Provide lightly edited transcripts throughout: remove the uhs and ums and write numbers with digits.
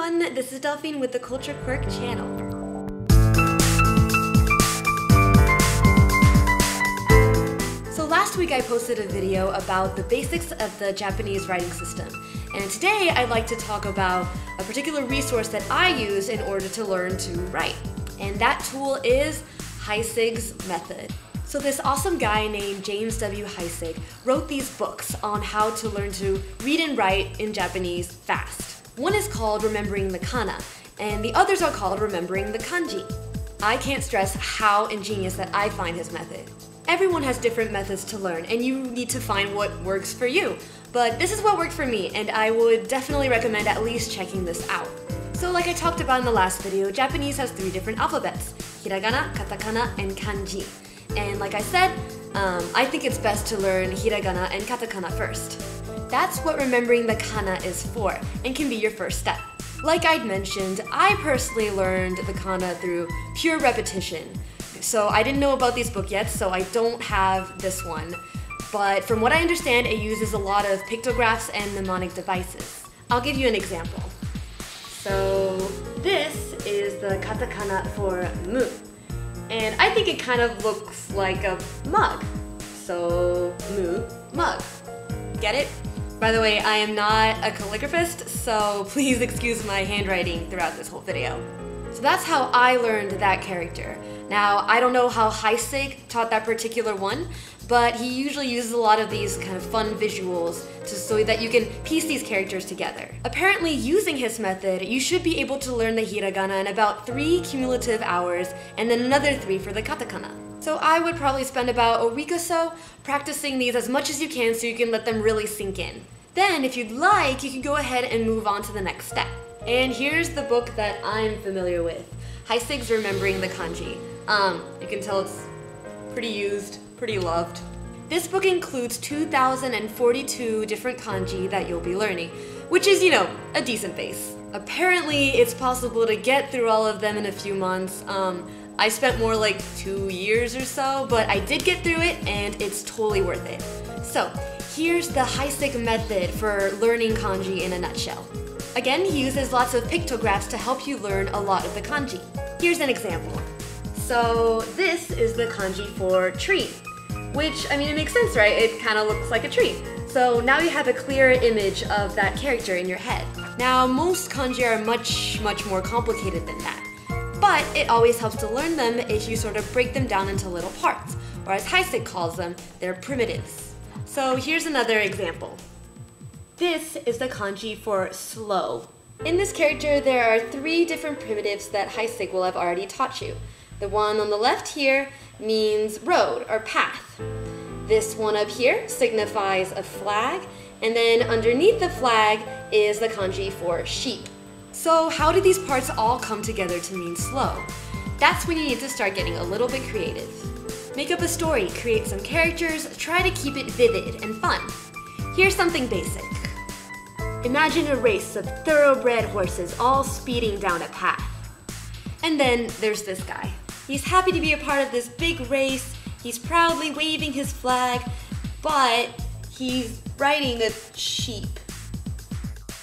everyone, this is Delphine with the CultureQuirk channel. So last week I posted a video about the basics of the Japanese writing system, and today I'd like to talk about a particular resource that I use in order to learn to write, and that tool is Heisig's method. So this awesome guy named James W. Heisig wrote these books on how to learn to read and write in Japanese fast. One is called Remembering the Kana, and the others are called Remembering the Kanji. I can't stress how ingenious that I find his method. Everyone has different methods to learn, and you need to find what works for you. But this is what worked for me, and I would definitely recommend at least checking this out. So like I talked about in the last video, Japanese has 3 different alphabets: hiragana, katakana, and kanji. And like I said, I think it's best to learn hiragana and katakana first. That's what remembering the kana is for, and can be your first step. Like I'd mentioned, I personally learned the kana through pure repetition. So I didn't know about these books yet, so I don't have this one. But from what I understand, it uses a lot of pictographs and mnemonic devices. I'll give you an example. So this is the katakana for mu. And I think it kind of looks like a mug. So mu, mug. Get it? By the way, I am not a calligraphist, so please excuse my handwriting throughout this whole video. So that's how I learned that character. Now, I don't know how Heisig taught that particular one, but he usually uses a lot of these kind of fun visuals so that you can piece these characters together. Apparently, using his method, you should be able to learn the hiragana in about 3 cumulative hours, and then another 3 for the katakana. So I would probably spend about a week or so practicing these as much as you can so you can let them really sink in. Then, if you'd like, you can go ahead and move on to the next step. And here's the book that I'm familiar with, Heisig's Remembering the Kanji. You can tell it's pretty used, pretty loved. This book includes 2,042 different kanji that you'll be learning, which is, you know, a decent base. Apparently, it's possible to get through all of them in a few months. I spent more like 2 years or so, but I did get through it, and it's totally worth it. So, here's the Heisig method for learning kanji in a nutshell. Again, he uses lots of pictographs to help you learn a lot of the kanji. Here's an example. So this is the kanji for tree, which, I mean, it makes sense, right? It kind of looks like a tree. So now you have a clear image of that character in your head. Now, most kanji are much more complicated than that, but it always helps to learn them if you sort of break them down into little parts, or as Heisig calls them, they're primitives. So here's another example. This is the kanji for slow. In this character, there are 3 different primitives that Heisig will have already taught you. The one on the left here means road or path. This one up here signifies a flag, and then underneath the flag is the kanji for sheep. So how do these parts all come together to mean slow? That's when you need to start getting a little bit creative. Make up a story, create some characters, try to keep it vivid and fun. Here's something basic. Imagine a race of thoroughbred horses all speeding down a path. And then there's this guy. He's happy to be a part of this big race, he's proudly waving his flag, but he's riding a sheep.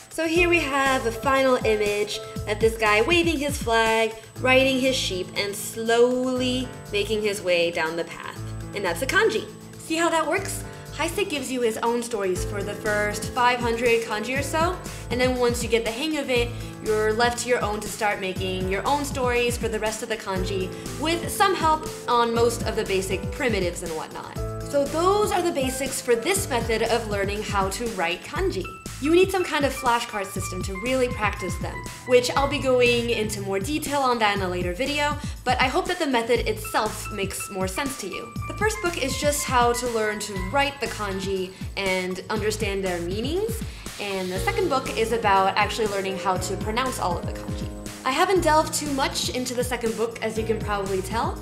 So here we have a final image of this guy waving his flag, riding his sheep, and slowly making his way down the path. And that's a kanji. See how that works? Heisig gives you his own stories for the first 500 kanji or so, and then once you get the hang of it, you're left to your own to start making your own stories for the rest of the kanji, with some help on most of the basic primitives and whatnot. So those are the basics for this method of learning how to write kanji. You need some kind of flashcard system to really practice them, which I'll be going into more detail on that in a later video, but I hope that the method itself makes more sense to you. The first book is just how to learn to write the kanji and understand their meanings, and the second book is about actually learning how to pronounce all of the kanji. I haven't delved too much into the second book, as you can probably tell,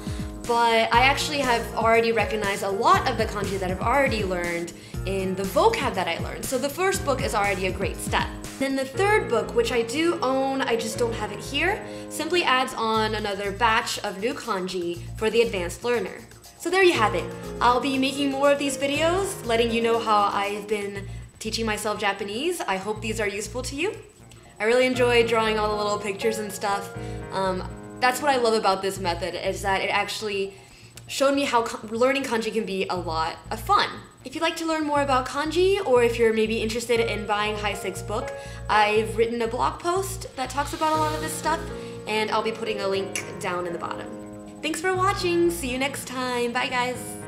but I actually have already recognized a lot of the kanji that I've already learned in the vocab that I learned, so the first book is already a great step. Then the third book, which I do own, I just don't have it here, simply adds on another batch of new kanji for the advanced learner. So there you have it. I'll be making more of these videos, letting you know how I've been teaching myself Japanese. I hope these are useful to you. I really enjoyed drawing all the little pictures and stuff. That's what I love about this method, is that it actually showed me how learning kanji can be a lot of fun. If you'd like to learn more about kanji, or if you're maybe interested in buying Heisig's book, I've written a blog post that talks about a lot of this stuff, and I'll be putting a link down in the bottom. Thanks for watching. See you next time. Bye, guys.